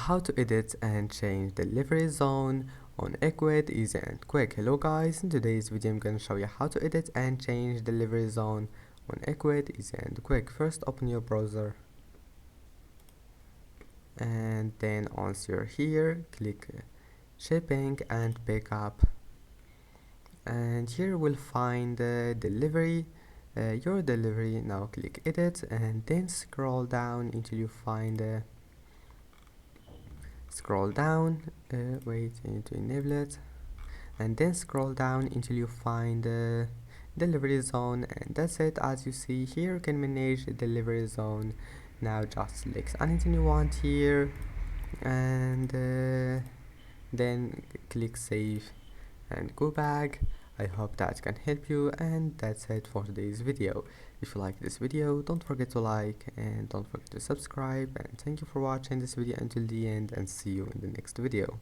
how to edit and change delivery zone on Ecwid, easy and quick. Hello guys, in today's video I'm going to show you how to edit and change delivery zone on Ecwid, easy and quick. First open your browser and then once you're here click shipping and pickup, and here we'll find delivery, your delivery. Now click edit and then scroll down until you find scroll down, wait, I need to enable it, and then scroll down until you find the delivery zone, and that's it. As you see here, you can manage the delivery zone. Now just select anything you want here and then click save and go back. I hope that can help you, and that's it for today's video. If you like this video, don't forget to like and don't forget to subscribe, and thank you for watching this video until the end, and see you in the next video.